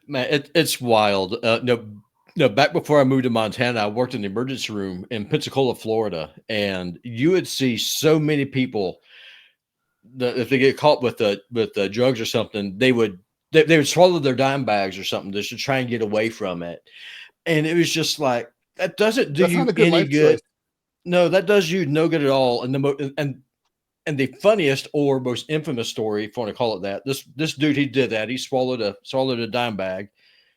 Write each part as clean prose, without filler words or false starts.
Man, it's wild. No, back before I moved to Montana, I worked in the emergency room in Pensacola, Florida, and you would see so many people that if they get caught with the drugs or something, they would swallow their dime bags or something just to try and get away from it. And it was just like that doesn't do That's not you a good any life good. choice. No, that does you no good at all. And the funniest or most infamous story, if you want to call it that, this dude, he did that. He swallowed a dime bag,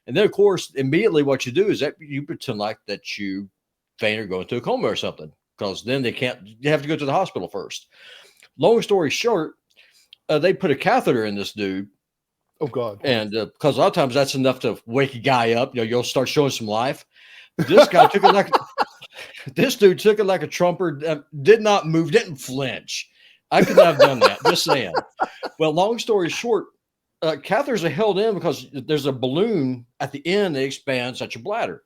and then of course immediately what you do is that you pretend like that you faint or go into a coma or something, because then they can't. You have to go to the hospital first. Long story short, they put a catheter in this dude, Oh God. and because a lot of times that's enough to wake a guy up. You'll start showing some life. This guy took it like this dude took it like a trumper. Did not move, didn't flinch. I could not have done that. Just saying. Well, long story short, catheters are held in because there's a balloon at the end that expands at your bladder.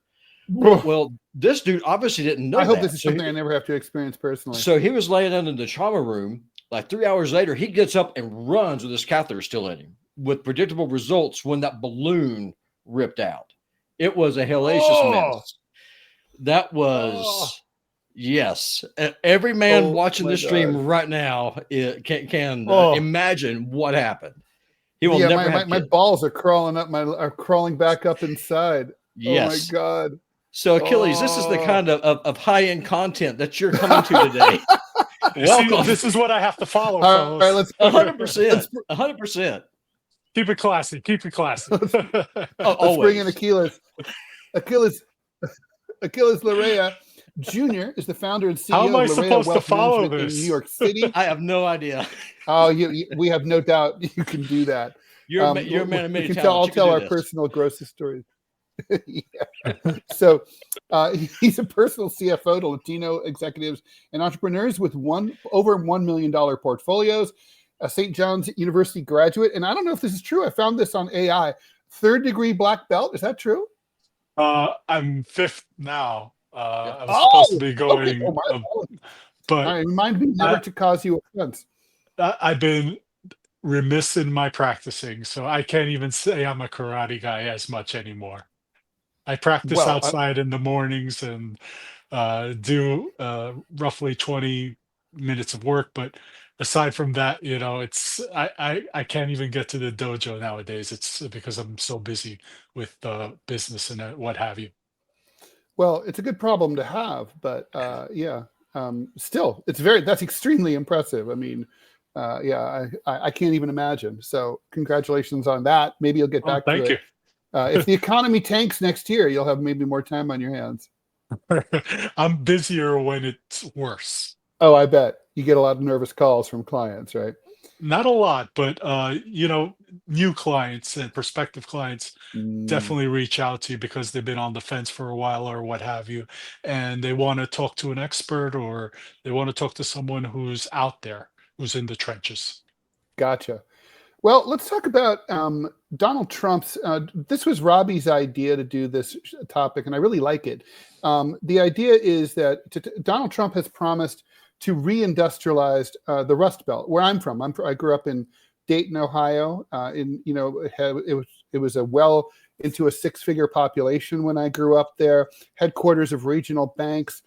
Well, this dude obviously didn't know I hope that. this is something I never have to experience personally. So he was laying down in the trauma room. Like 3 hours later, he gets up and runs with his catheter still in him, with predictable results when that balloon ripped out. It was a hellacious mess. That was, yes. Every man watching this stream right now can imagine what happened. He will never have my balls are crawling back up inside. Yes. Oh my God. So Achilles, this is the kind of high-end content that you're coming to today. Welcome. This is what I have to follow. All right, let's 100%. 100%. Keep it classy. Keep it classy. Let's bring in Aquiles. Aquiles Larrea Jr. is the founder and CEO How am I of Larrea supposed Wealth to follow Management this? in New York City. I have no idea. Oh, we have no doubt you can do that. You're a man of many talents. I'll tell our personal grocery stories. Yeah. So he's a personal CFO to Latino executives and entrepreneurs with over $1 million portfolios, a St. John's University graduate. And I don't know if this is true. I found this on AI. 3rd degree black belt. Is that true? I'm 5th now. I was supposed to be going, but remind me never to cause you offense. I've been remiss in my practicing, so I can't even say I'm a karate guy as much anymore. I practice outside in the mornings and do roughly 20 minutes of work, but aside from that, it's I can't even get to the dojo nowadays. It's because I'm so busy with business and what have you. Well, it's a good problem to have, but still, that's extremely impressive. I mean, I can't even imagine. So congratulations on that. Maybe you'll get back to it. Thank you. If the economy tanks next year, you'll have maybe more time on your hands. I'm busier when it's worse. Oh, I bet. You get a lot of nervous calls from clients, right? Not a lot, but new clients and prospective clients definitely reach out to you because they've been on the fence for a while or what have you, and they want to talk to an expert or they want to talk to someone who's out there, who's in the trenches. Gotcha. Well, let's talk about Donald Trump's. This was Robby's idea to do this topic, and I really like it. The idea is that Donald Trump has promised to reindustrialize the Rust Belt, where I'm from. I grew up in Dayton, Ohio. It was well into a 6-figure population when I grew up there. Headquarters of regional banks,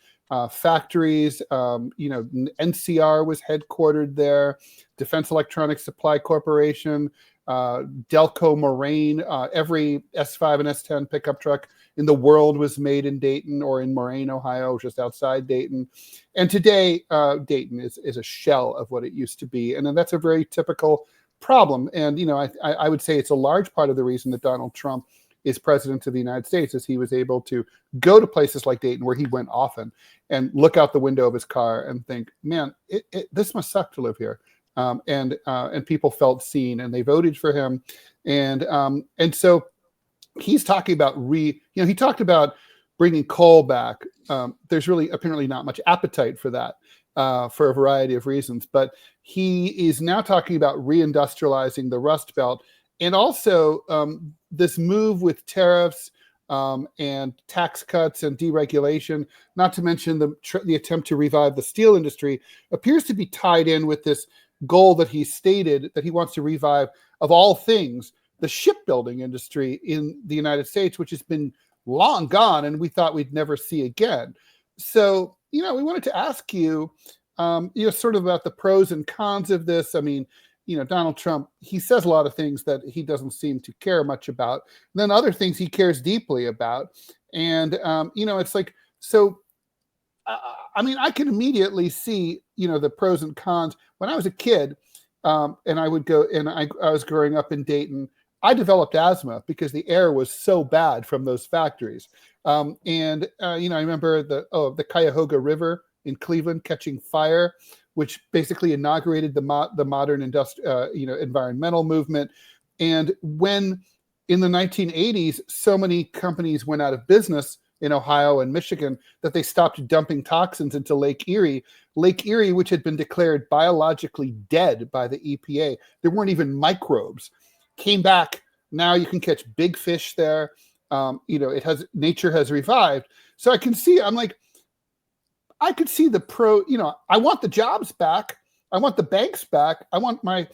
factories. NCR was headquartered there. Defense Electronics Supply Corporation, Delco Moraine. Every S5 and S10 pickup truck in the world was made in Dayton or in Moraine, Ohio, just outside Dayton. And today, Dayton is a shell of what it used to be. And then that's a very typical problem. And, I would say it's a large part of the reason that Donald Trump is president of the United States, is he was able to go to places like Dayton, where he went often, and look out the window of his car and think, man, this must suck to live here. And people felt seen, and they voted for him. And so he's talking about he talked about bringing coal back. There's really apparently not much appetite for that for a variety of reasons, but he is now talking about reindustrializing the Rust Belt, and also this move with tariffs and tax cuts and deregulation, not to mention the attempt to revive the steel industry, appears to be tied in with this goal that he stated that he wants to revive, of all things, the shipbuilding industry in the United States, which has been long gone and we thought we'd never see again. So, we wanted to ask you, sort of about the pros and cons of this. I mean, Donald Trump, he says a lot of things that he doesn't seem to care much about. And then other things he cares deeply about. And, it's like, so, I can immediately see, the pros and cons. When I was a kid, and I would go, and I was growing up in Dayton, I developed asthma because the air was so bad from those factories. I remember the Cuyahoga River in Cleveland catching fire, which basically inaugurated the modern environmental movement. And when in the 1980s, so many companies went out of business in Ohio and Michigan that they stopped dumping toxins into Lake Erie. Lake Erie, which had been declared biologically dead by the EPA, there weren't even microbes, came back. Now you can catch big fish there. Nature has revived. So I can see, I could see the I want the jobs back. I want the banks back. I want my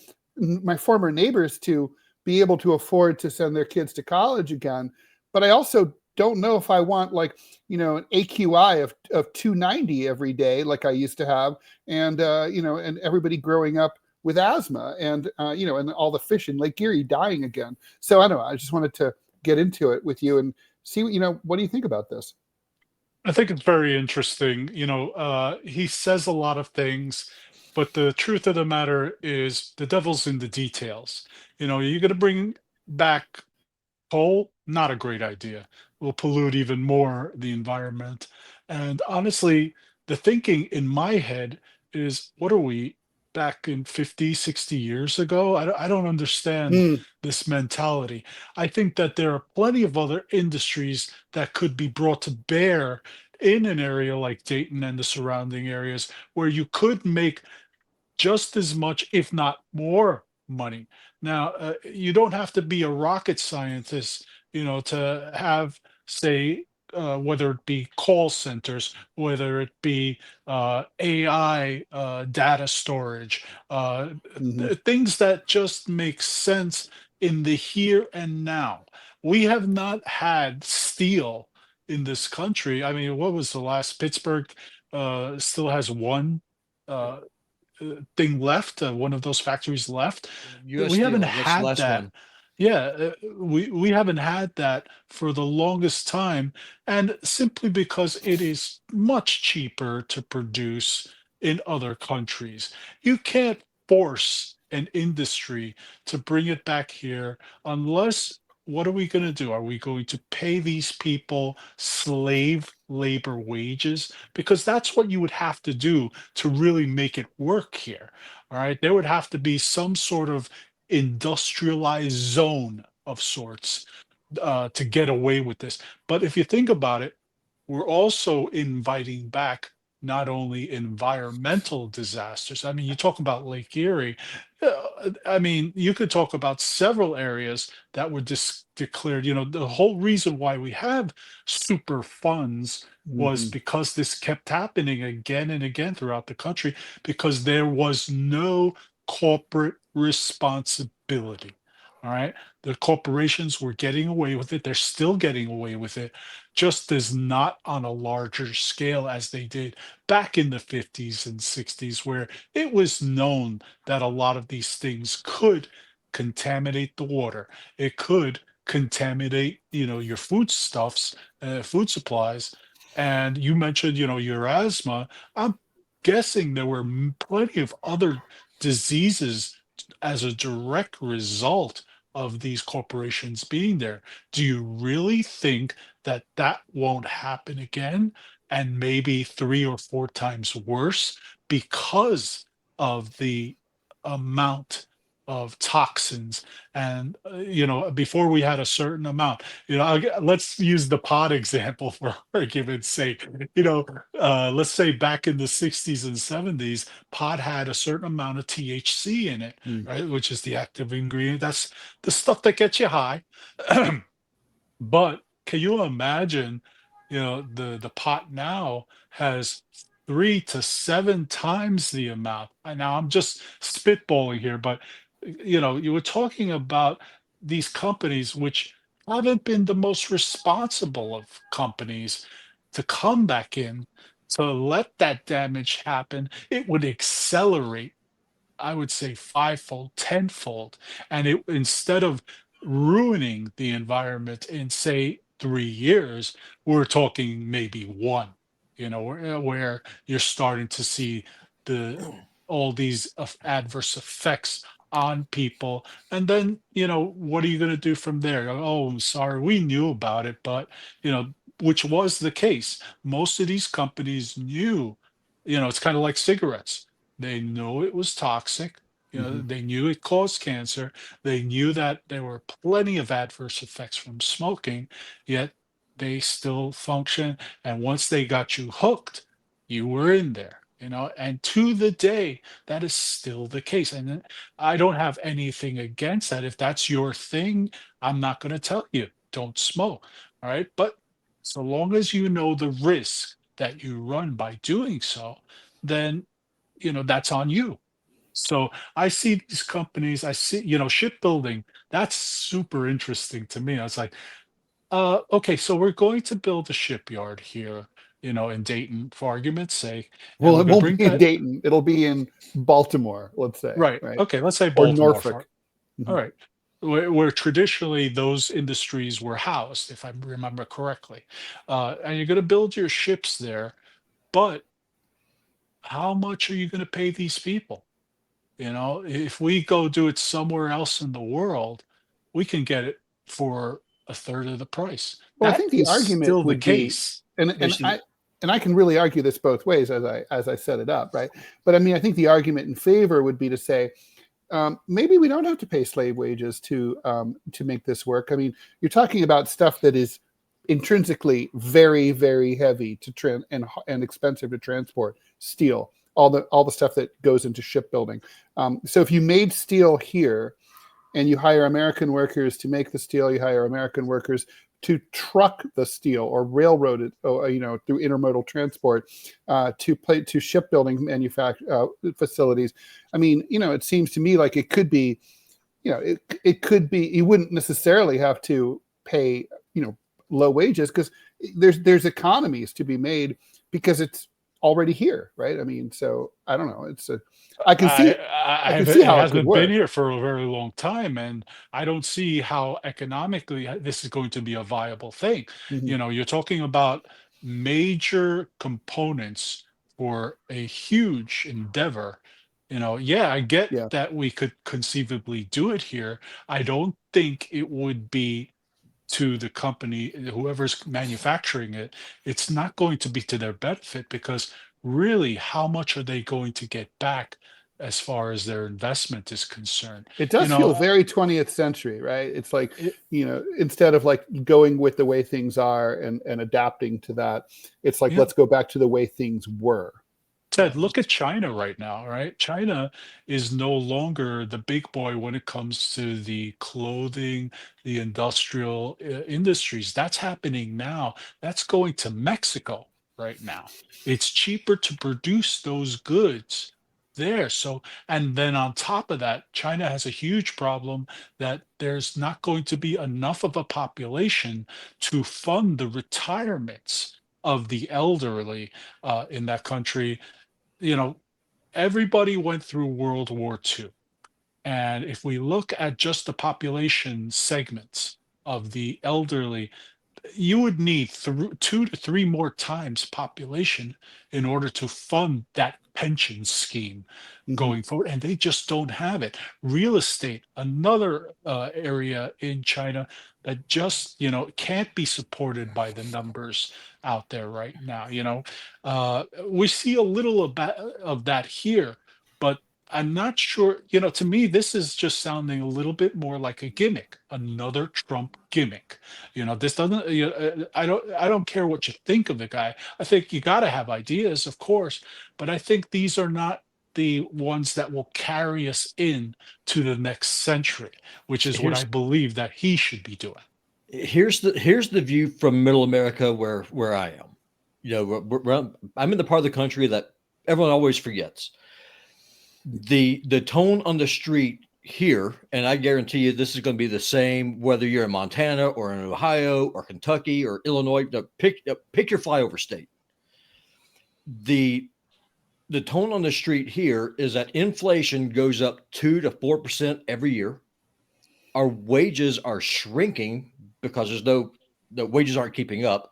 former neighbors to be able to afford to send their kids to college again. But I also don't know if I want an AQI of 290 every day like I used to have, and and everybody growing up with asthma, and and all the fish in Lake Erie dying again. So I don't know. I just wanted to get into it with you and see what do you think about this? I think it's very interesting. He says a lot of things, but the truth of the matter is the devil's in the details. You're going to bring back coal, not a great idea. Will pollute even more the environment. And honestly, the thinking in my head is, what are we back in 50, 60 years ago? I don't understand Hmm. this mentality. I think that there are plenty of other industries that could be brought to bear in an area like Dayton and the surrounding areas where you could make just as much, if not more, money. Now, you don't have to be a rocket scientist, to have, say, whether it be call centers, whether it be AI data storage, Mm-hmm. things that just make sense in the here and now. We have not had steel in this country. I mean, what was the last? Pittsburgh still has one uh, thing left, one of those factories left. U.S. We haven't Steel. That's the had last that. one. Yeah, we haven't had that for the longest time, and simply because it is much cheaper to produce in other countries. You can't force an industry to bring it back here unless, what are we going to do? Are we going to pay these people slave labor wages? Because that's what you would have to do to really make it work here. All right. There would have to be some sort of industrialized zone of sorts to get away with this. But if you think about it, we're also inviting back not only environmental disasters. I mean, you talk about Lake Erie. I mean, you could talk about several areas that were declared. The whole reason why we have super funds was Mm-hmm. because this kept happening again and again throughout the country because there was no corporate responsibility. All right. The corporations were getting away with it. They're still getting away with it, just as not on a larger scale as they did back in the 50s and 60s, where it was known that a lot of these things could contaminate the water. It could contaminate, your foodstuffs, food supplies. And you mentioned, your asthma. I'm guessing there were plenty of other diseases as a direct result of these corporations being there. Do you really think that that won't happen again, and maybe 3 or 4 times worse because of the amount of toxins? And before we had a certain amount, let's use the pot example for argument's sake. Let's say back in the 60s and 70s, pot had a certain amount of THC in it, Mm. right, which is the active ingredient. That's the stuff that gets you high. But can you imagine, the pot now has 3 to 7 times the amount. And now I'm just spitballing here, but you were talking about these companies, which haven't been the most responsible of companies, to come back in to let that damage happen, it would accelerate, I would say, fivefold, tenfold. And it, instead of ruining the environment in, say, 3 years, we're talking maybe one, where you're starting to see the all these adverse effects on people. And then, what are you going to do from there? Oh, I'm sorry, we knew about it, but, which was the case. Most of these companies knew, it's kind of like cigarettes. They know it was toxic. They knew it caused cancer. They knew that there were plenty of adverse effects from smoking, yet they still function. And once they got you hooked, you were in there, and to the day, that is still the case. And then I don't have anything against that. If that's your thing, I'm not going to tell you, don't smoke. All right. But so long as you know the risk that you run by doing so, then that's on you. So I see these companies, I see, shipbuilding, that's super interesting to me. I was like, okay, so we're going to build a shipyard here, in Dayton, for argument's sake, and Well, we're it going to won't bring be in that, Dayton. It'll be in Baltimore, let's say, right. right? Okay, let's say Or Baltimore Norfolk. for, all right. Where traditionally those industries were housed, if I remember correctly. And you're going to build your ships there, but how much are you going to pay these people? If we go do it somewhere else in the world, we can get it for a third of the price. Well, I That think the is argument still the would be, case. and Basically, I can really argue this both ways as I set it up, right? But I mean, I think the argument in favor would be to say, maybe we don't have to pay slave wages to make this work. I mean, you're talking about stuff that is intrinsically very, very heavy to and expensive to transport. Steel, all the stuff that goes into shipbuilding. So if you made steel here, and you hire American workers to make the steel, you hire American workers to truck the steel or railroad it, through intermodal transport to shipbuilding facilities. I mean, it seems to me like it could be, it could be, you wouldn't necessarily have to pay, low wages, because there's economies to be made because it's already here, right? I mean, so I don't know. I can see It how it could hasn't been work. here for a very long time, and I don't see how economically this is going to be a viable thing. Mhm. You're talking about major components for a huge endeavor. Yeah, I get Yeah. that we could conceivably do it here. I don't think it would be to the company, whoever's manufacturing it, it's not going to be to their benefit, because really, how much are they going to get back as far as their investment is concerned? It You does feel know, very 20th century, right? It's like, it, instead of like going with the way things are and adapting to that, it's like, yeah. let's go back to the way things were. Ted, look at China right now, right? China is no longer the big boy when it comes to the clothing, the industrial industries. That's happening now. That's going to Mexico right now. It's cheaper to produce those goods there. So, and then on top of that, China has a huge problem that there's not going to be enough of a population to fund the retirements of the elderly in that country. you know, Everybody went through World War II. And if we look at just the population segments of the elderly, you would need 2 to 3 more times population in order to fund that pension scheme Mhm. going forward, and they just don't have it. Real estate, another area in China that just can't be supported by the numbers out there right now. We see a little of that here, but I'm not sure. To me, this is just sounding a little bit more like a gimmick, another Trump gimmick. This doesn't. I don't care what you think of the guy. I think you got to have ideas, of course, but I think these are not the ones that will carry us in to the next century, which is what I here's believe that he should be doing. here's the view from Middle America where I am. I'm in the part of the country that everyone always forgets. The tone on the street here, and I guarantee you this is going to be the same whether you're in Montana or in Ohio or Kentucky or Illinois. Pick your flyover state. The tone on the street here is that inflation goes up 2 to 4% every year. Our wages are shrinking because the wages aren't keeping up.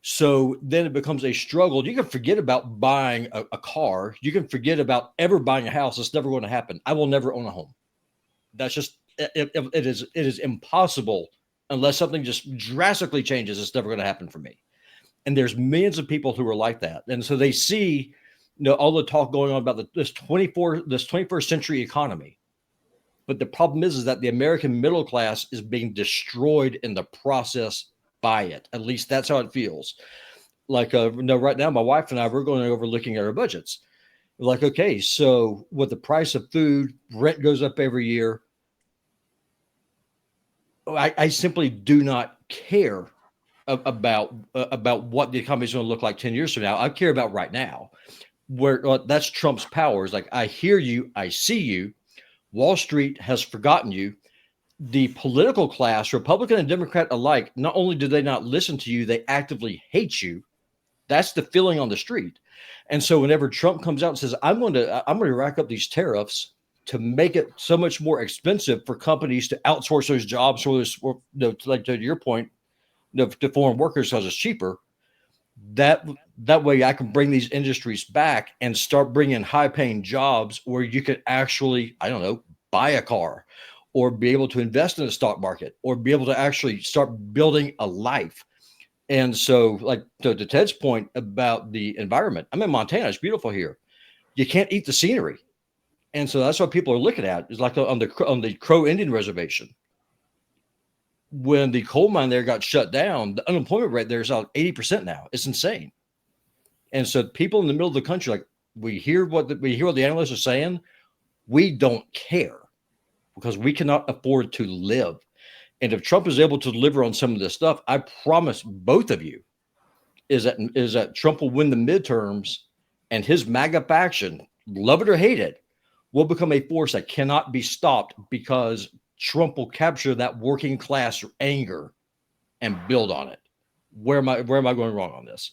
So then it becomes a struggle. You can forget about buying a car. You can forget about ever buying a house. It's never going to happen. I will never own a home. That's just it is impossible unless something just drastically changes. It's never going to happen for me. And there's millions of people who are like that. And so they see, all the talk going on about this 21st century economy. But the problem is that the American middle class is being destroyed in the process by it. At least that's how it feels. Like, right now, my wife and I, we're going over looking at our budgets. We're like, okay, so with the price of food, rent goes up every year. I simply do not care about what the economy is going to look like 10 years from now. I care about right now, where that's Trump's power. Is like, I hear you, I see you. Wall Street has forgotten you. The political class, Republican and Democrat alike, not only do they not listen to you, they actively hate you. That's the feeling on the street. And so whenever Trump comes out and says, I'm going to rack up these tariffs to make it so much more expensive for companies to outsource those jobs, or like to your point, to foreign workers because it's cheaper. That way I can bring these industries back and start bringing high paying jobs where you could actually, I don't know, buy a car or be able to invest in the stock market or be able to actually start building a life. And so, like to Ted's point about the environment, I'm in Montana. It's beautiful here. You can't eat the scenery. And so that's what people are looking at. Is like on the Crow Indian Reservation. When the coal mine there got shut down, the unemployment rate there is about 80% now. It's insane. And so people in the middle of the country, like, we hear what the analysts are saying. We don't care because we cannot afford to live. And if Trump is able to deliver on some of this stuff, I promise both of you is that Trump will win the midterms, and his MAGA faction, love it or hate it, will become a force that cannot be stopped because Trump will capture that working class anger and build on it. Where am I going wrong on this?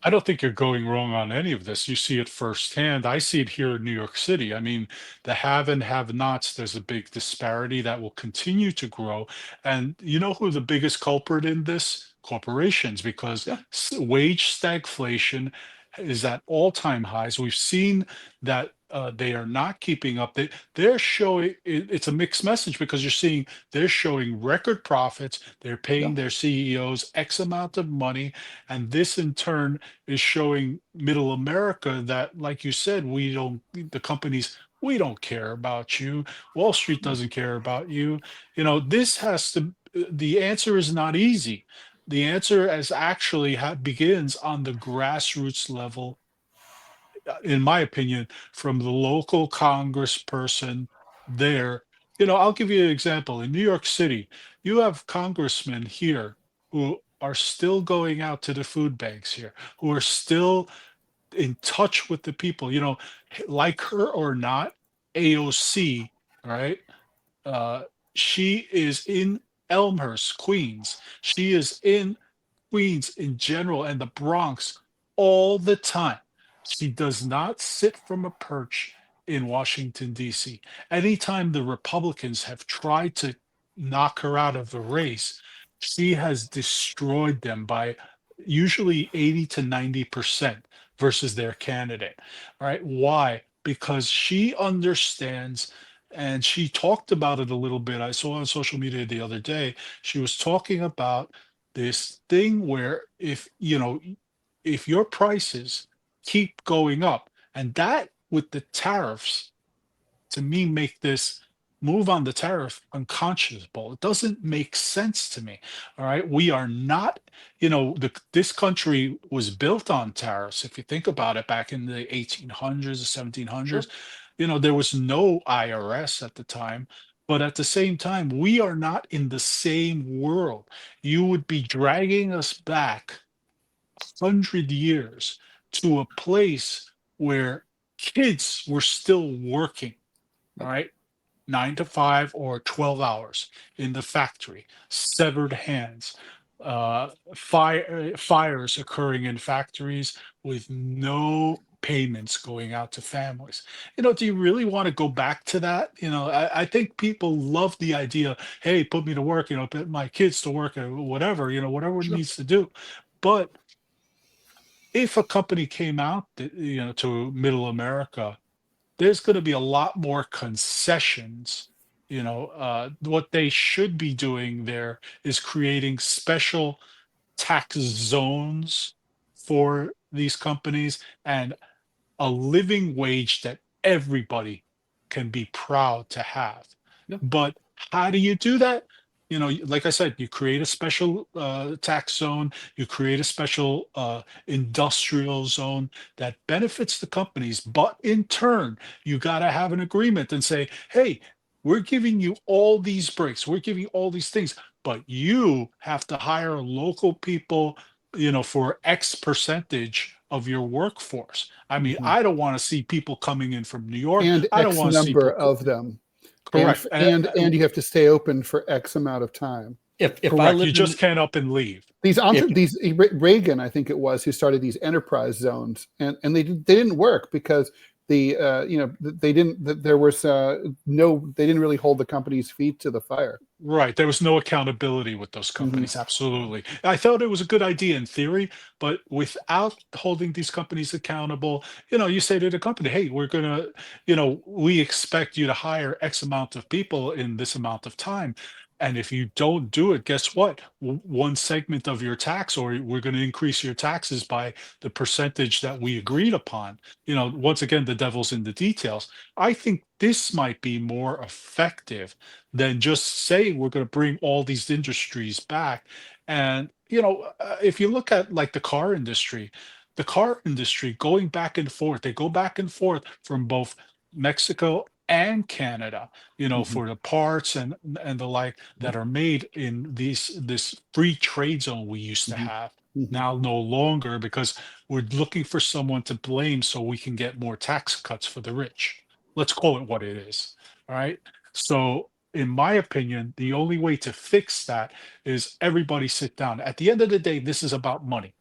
I don't think you're going wrong on any of this. You see it firsthand. I see it here in New York City. I mean, the have and have nots, there's a big disparity that will continue to grow. And you know who the biggest culprit in this? Corporations, because Yeah. wage stagflation is at all-time highs. We've seen that they are not keeping up. They're showing it's a mixed message because you're seeing they're showing record profits. They're paying their CEOs X amount of money, and this in turn is showing middle America that, like you said, the companies, we don't care about you. Wall Street doesn't care about you. This has to, the answer is not easy. The answer is actually begins on the grassroots level, in my opinion, from the local congressperson there. I'll give you an example. In New York City, you have congressmen here who are still going out to the food banks here, who are still in touch with the people, like her or not, AOC, right? Uh, she is in Elmhurst, Queens. She is in Queens in general and the Bronx all the time. She does not sit from a perch in Washington, D.C. Anytime the Republicans have tried to knock her out of the race, she has destroyed them by usually 80 to 90% versus their candidate. All right. Why? Because she understands, and she talked about it a little bit. I saw on social media the other day, she was talking about this thing where if your prices keep going up, and that with the tariffs, to me, make this move on the tariff unconscionable. It doesn't make sense to me. All right. We are not, this country was built on tariffs. If you think about it, back in the 1800s, the 1700s, there was no IRS at the time. But at the same time, we are not in the same world. You would be dragging us back 100 years to a place where kids were still working. All right. 9 to 5 or 12 hours in the factory, severed hands, fires occurring in factories with no payments going out to families. Do you really want to go back to that? I think people love the idea, hey, put me to work, put my kids to work, or whatever, whatever it Sure. needs to do. But if a company came out, to middle America, there's going to be a lot more concessions. What they should be doing there is creating special tax zones for these companies and a living wage that everybody can be proud to have. Yeah. But how do you do that? Like I said, you create a special tax zone, you create a special industrial zone that benefits the companies, but in turn, you got to have an agreement and say, hey, we're giving you all these breaks, we're giving you all these things, but you have to hire local people, for X percentage of your workforce. I mean, Mhm. I don't want to see people coming in from New York. And I don't X want to see number people. of them. Correct. And you have to stay open for X amount of time. If I Correct. You lived just in, can't up and leave. These if Reagan, I think it was, who started these enterprise zones, and they didn't work because they didn't there was no they didn't really hold the company's feet to the fire. Right. There was no accountability with those companies. Absolutely. I thought it was a good idea in theory, but without holding these companies accountable, you say to the company, hey, we're going to, we expect you to hire X amount of people in this amount of time. And if you don't do it, guess what? One segment of your tax, or we're going to increase your taxes by the percentage that we agreed upon. Once again, the devil's in the details. I think this might be more effective than just say we're going to bring all these industries back. And if you look at like the car industry going back and forth, they go back and forth from both Mexico and Canada, Mhm. for the parts and the like that are made in this free trade zone we used to Mhm. have. Mhm. Now no longer, because we're looking for someone to blame so we can get more tax cuts for the rich. Let's call it what it is. All right. So in my opinion, the only way to fix that is everybody sit down. At the end of the day, this is about money.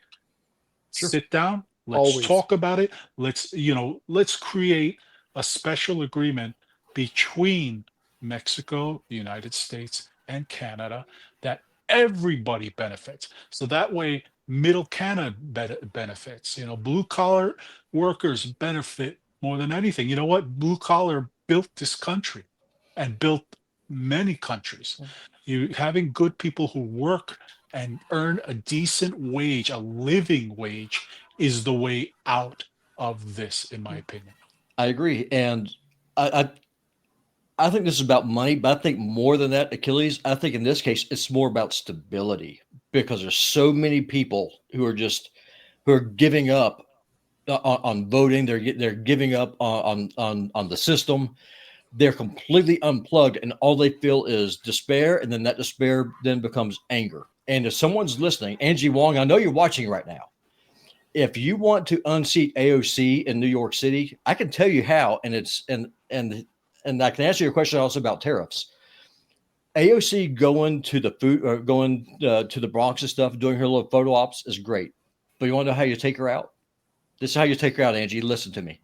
Sure. Sit down, let's Always. talk about it. Let's create a special agreement between Mexico, the United States, and Canada that everybody benefits. So that way, middle Canada benefits. Blue collar workers benefit more than anything. You know what? Blue collar built this country and built many countries. You having good people who work and earn a decent wage, a living wage, is the way out of this, in my opinion. I agree, and I I think this is about money, but I think more than that, Achilles. I think in this case, it's more about stability because there's so many people who are giving up on voting. They're giving up on the system. They're completely unplugged, and all they feel is despair, and then that despair then becomes anger. And if someone's listening, Angie Wong, I know you're watching right now. If you want to unseat AOC in New York City, I can tell you how, and I can answer your question also about tariffs. AOC going to the food or going to the Bronx and stuff, doing her little photo ops is great. But you want to know how you take her out? This is how you take her out, Angie. Listen to me.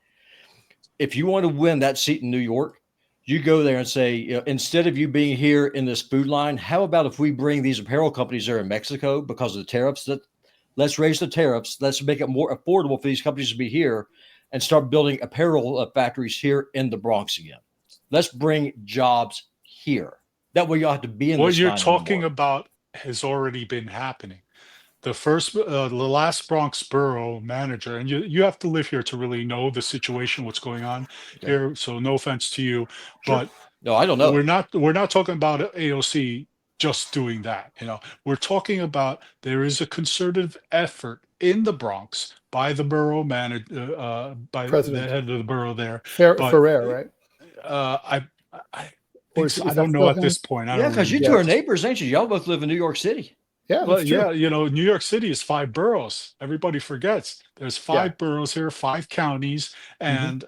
If you want to win that seat in New York, you go there and say, instead of you being here in this food line, how about if we bring these apparel companies there in Mexico because of the tariffs? Let's raise the tariffs. Let's make it more affordable for these companies to be here and start building apparel factories here in the Bronx again. Let's bring jobs here. That way you don't have to be in What this you're line talking anymore. about has already been happening. The last Bronx borough manager, and you have to live here to really know the situation, what's going on Okay. here. So no offense to you, Sure. but No, I don't we're know. not talking about AOC just doing that. We're talking about there is a concerted effort in the Bronx by the borough manager, by the President head of the borough there. But Ferrer, right? I Or think so. I is that don't know still at him? this point. I Yeah, don't because really you know two Yeah. at are this. neighbors, ain't you? Y'all both live in New York City. Yeah, Well, that's true. yeah, New York City is 5 boroughs. Everybody forgets there's Yeah. 5 boroughs here, 5 counties, Mhm. and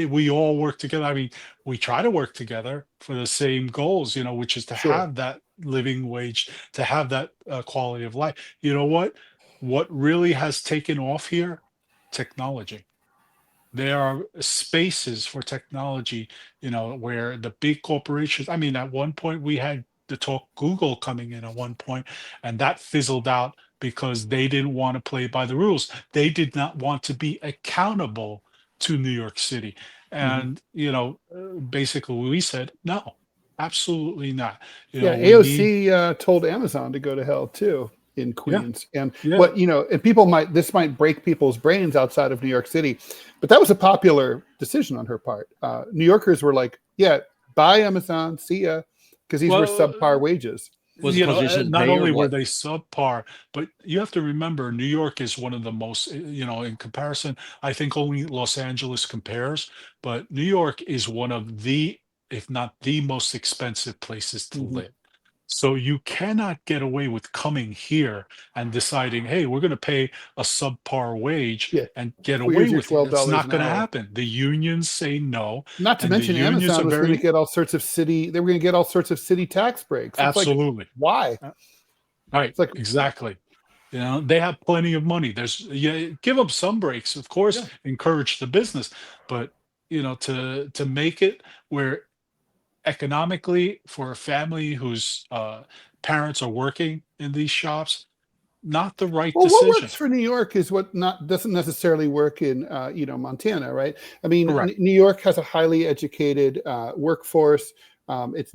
we all work together. I mean, we try to work together for the same goals, which is to Sure. have that living wage, to have that quality of life. You know what really has taken off here? Technology. There are spaces for technology, where the big corporations, I mean, at one point we had the talk Google coming in at one point, and that fizzled out because they didn't want to play by the rules. They did not want to be accountable to New York City. Mhm. And, basically we said, no, absolutely not. Yeah, We need, AOC told Amazon to go to hell too in yeah, Queens. And yeah. and people this might break people's brains outside of New York City, but that was a popular decision on her part. New Yorkers were like, yeah, bye Amazon, see ya, because these were Well, subpar wages. Was it because they shouldn't not pay or only were what? they subpar, but you have to remember New York is one of the most, in comparison, I think only Los Angeles compares, but New York is one of the, if not the most expensive places to Mhm. live. So you cannot get away with coming here and deciding, hey, we're going to pay a subpar wage Yeah, and get well, away here's your with it. That's $12 not an going to hour. happen. The unions say no, Not to and the mention unions Amazon are was going to very, get all sorts of city. They were going to get all sorts of city tax breaks. It's like, absolutely. why? Right, It's like, exactly. They have plenty of money. Give them some breaks, of course, Yeah. encourage the business, but to make it where economically for a family whose parents are working in these shops, not the right well, what decision. works for New York is what not doesn't necessarily work in Montana, right? I mean, Correct. New York has a highly educated workforce. It's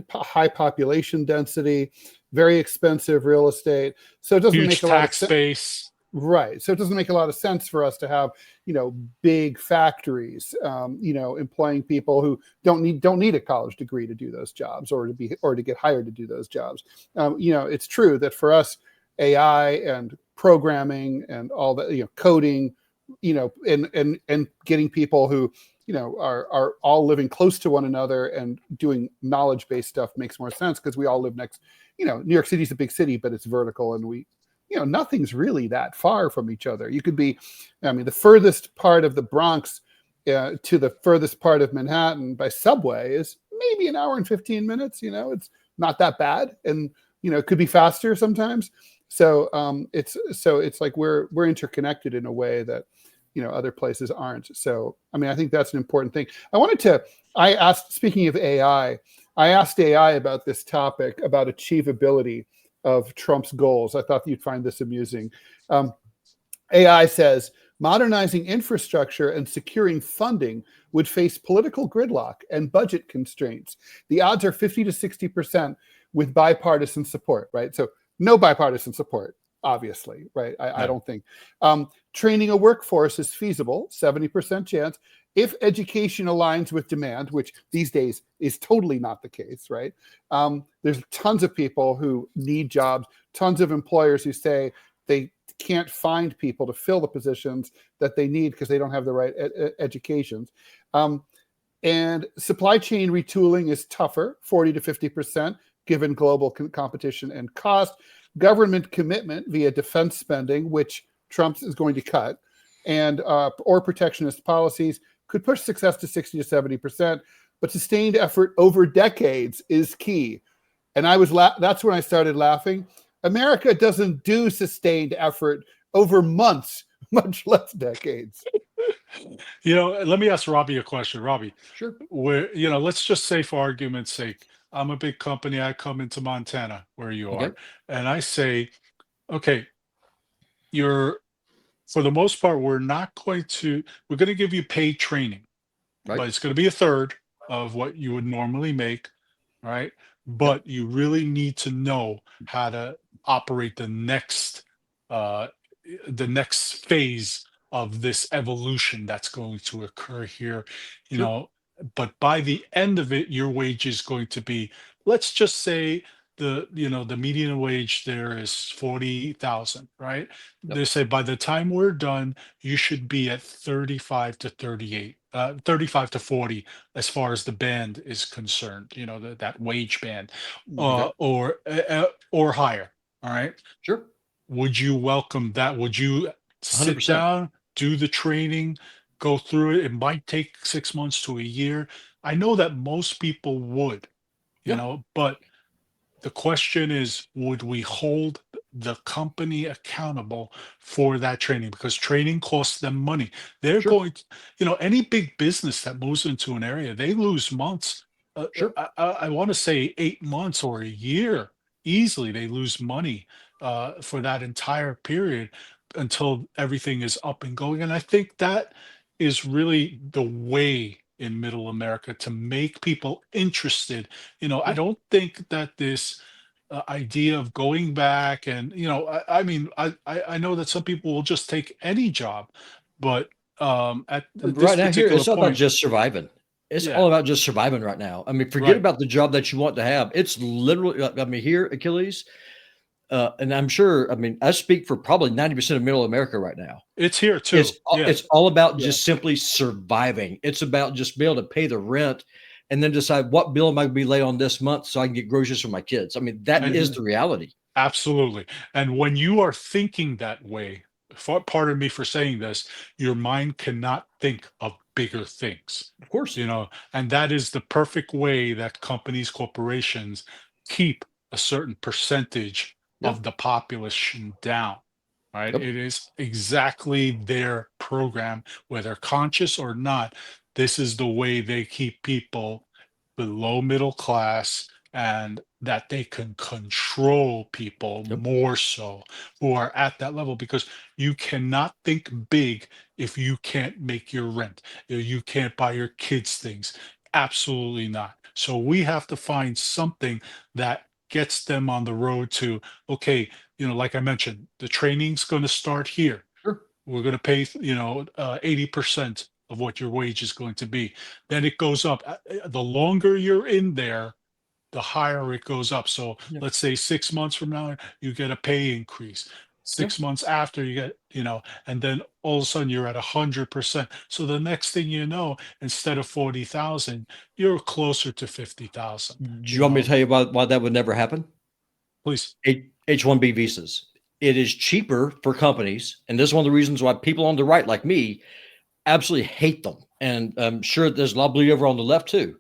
high population density, very expensive real estate, so it doesn't make Huge a lot of tax sense. base. Right. So it doesn't make a lot of sense for us to have, big factories, employing people who don't need a college degree to do those jobs or to get hired to do those jobs. It's true that for us, AI and programming and all that, coding, and getting people who, are all living close to one another and doing knowledge-based stuff makes more sense because we all live next. New York City's a big city, but it's vertical, and nothing's really that far from each other. You could be, the furthest part of the Bronx to the furthest part of Manhattan by subway is maybe an hour and 15 minutes. It's not that bad, and it could be faster sometimes. So it's like we're interconnected in a way that other places aren't. So I think that's an important thing. Speaking of AI, I asked AI about this topic about achievability of Trump's goals. I thought you'd find this amusing. AI says modernizing infrastructure and securing funding would face political gridlock and budget constraints. The odds are 50 to 60% with bipartisan support, right? So no bipartisan support, obviously, right? I don't think. Training a workforce is feasible, 70% chance, if education aligns with demand, which these days is totally not the case, right? There's tons of people who need jobs, tons of employers who say they can't find people to fill the positions that they need because they don't have the right educations. And supply chain retooling is tougher, 40 to 50%, given global competition and cost. Government commitment via defense spending, which Trump is going to cut, and or protectionist policies could push success to 60 to 70%, but sustained effort over decades is key. And that's when I started laughing. America doesn't do sustained effort over months, much less decades. Let me ask Robbie a question. Robbie, Sure. let's just say for argument's sake, I'm a big company. I come into Montana where you Okay. are, and I say, okay, you're, for the most part, we're going to give you paid training, Right. but it's going to be a third of what you would normally make, right? But you really need to know how to operate uh, the next phase of this evolution that's going to occur here, you Sure. know. But by the end of it, your wage is going to be, let's just say the median wage there is 40,000, right? Yep. They say by the time we're done, you should be at 35 to 38, 35 to 40 as far as the band is concerned, that wage band, Okay. or higher. All right. Sure. Would you welcome that? Would you sit 100%. down, do the training, go through it. It might take 6 months to a year. I know that most people would, Yeah, but the question is, would we hold the company accountable for that training? Because training costs them money. They're sure, going to, any big business that moves into an area, they lose months. sure. I want to say 8 months or a year easily. They lose money for that entire period until everything is up and going. And I think that is really the way in middle America to make people interested. I Yeah. don't think that this idea of going back and, I mean, I know that some people will just take any job, but at this Right now, here, particular it's all about point, just surviving. It's yeah, all about just surviving right now. I mean, forget right. about the job that you want to have. It's literally, I mean, here, Achilles, and I'm sure, I mean, I speak for probably 90% of middle America right now. It's here too. Yeah, It's all about Yeah. just simply surviving. It's about just being able to pay the rent and then decide what bill am I going to be late on this month so I can get groceries for my kids. I mean, that and is the reality. absolutely. And when you are thinking that way, pardon me for saying this, your mind cannot think of bigger things. Of course. And that is the perfect way that companies, corporations keep a certain percentage Yeah. of the population down, right? Yep. It is exactly their program, whether conscious or not. This is the way they keep people below middle class, and that they can control people Yep. more so who are at that level, because you cannot think big if you can't make your rent, you can't buy your kids things. Absolutely not. So we have to find something that gets them on the road to, okay, like I mentioned, the training's going to start here. Sure. We're going to pay, 80% of what your wage is going to be. Then it goes up. The longer you're in there, the higher it goes up. So Yeah. let's say 6 months from now, you get a pay increase. Yeah. 6 months after, you get, and then all of a sudden you're at 100%. So the next thing you know, instead of 40,000, you're closer to 50,000. Do you want me to tell you why that would never happen? Please. H-1B visas. It is cheaper for companies, and this is one of the reasons why people on the right, like me, absolutely hate them. And I'm sure there's a lot of bleed over on the left too,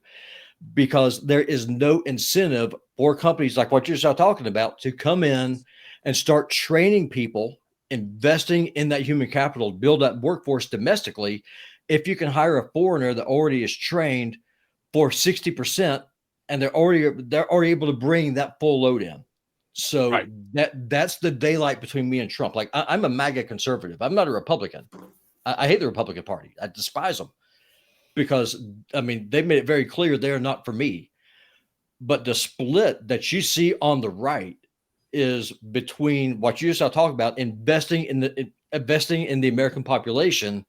because there is no incentive for companies like what you're talking about to come in and start training people, investing in that human capital, build that workforce domestically. If you can hire a foreigner that already is trained for 60%, and they're already able to bring that full load in. So Right. that's the daylight between me and Trump. Like I'm a MAGA conservative. I'm not a Republican. I hate the Republican Party. I despise them because, I mean, they made it very clear they're not for me. But the split that you see on the right is between what you just talk about, investing in the American population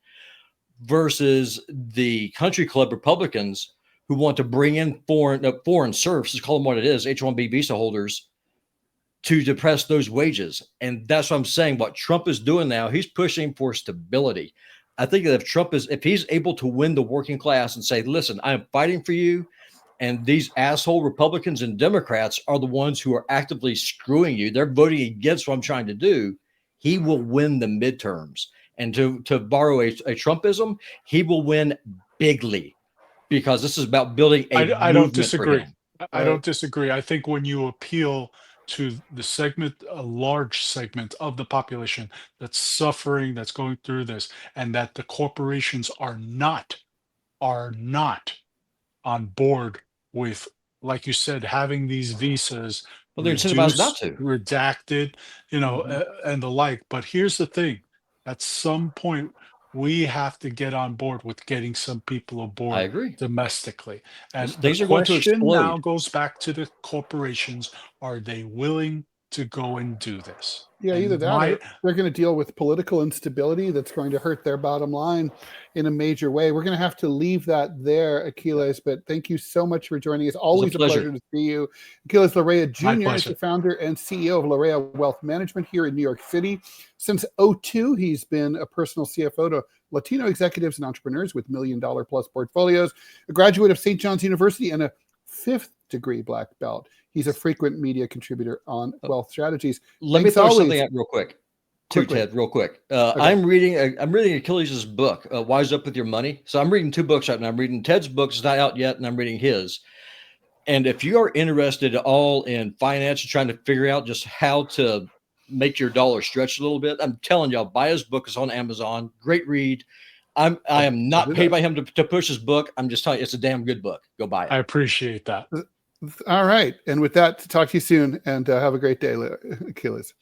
versus the country club Republicans who want to bring in foreign serfs, let's call them what it is, H-1B visa holders, to depress those wages. And that's what I'm saying. What Trump is doing now, he's pushing for stability. I think that if he's able to win the working class and say, listen, I'm fighting for you, and these asshole Republicans and Democrats are the ones who are actively screwing you, they're voting against what I'm trying to do, he will win the midterms. And to borrow a Trumpism, he will win bigly, because this is about building a I don't movement for disagree. him. I don't disagree. I think when you appeal to the segment, a large segment of the population that's suffering, that's going through this, and that the corporations are not on board with, like you said, having these visas Well, they're incentivized not reduced, to. redacted, and the like. But here's the thing: at some point, we have to get on board with getting some people I aboard agree. domestically. And the Things are going to question now explode. goes back to the corporations: are they willing to go and do this? Yeah, either And that or they're going to deal with political instability that's going to hurt their bottom line in a major way. We're going to have to leave that there, Aquiles, but thank you so much for joining us. Always a pleasure to see you. Aquiles Larrea Jr. is the founder and CEO of Larrea Wealth Management here in New York City. Since 2002, he's been a personal CFO to Latino executives and entrepreneurs with $1 million plus portfolios, a graduate of St. John's University and a 5th degree black belt. He's a frequent media contributor on wealth strategies. Let me throw something out real quick. Too, quickly. Ted, real quick. Okay. I'm reading Achilles' book, Wise Up With Your Money. So I'm reading 2 books right now. I'm reading Ted's book, it's not out yet, and I'm reading his. And if you are interested at all in finance and trying to figure out just how to make your dollar stretch a little bit, I'm telling y'all, buy his book. It's on Amazon. Great read. I am not paid by him to push his book. I'm just telling you, it's a damn good book. Go buy it. I appreciate that. All right. And with that, talk to you soon, and have a great day, Achilles.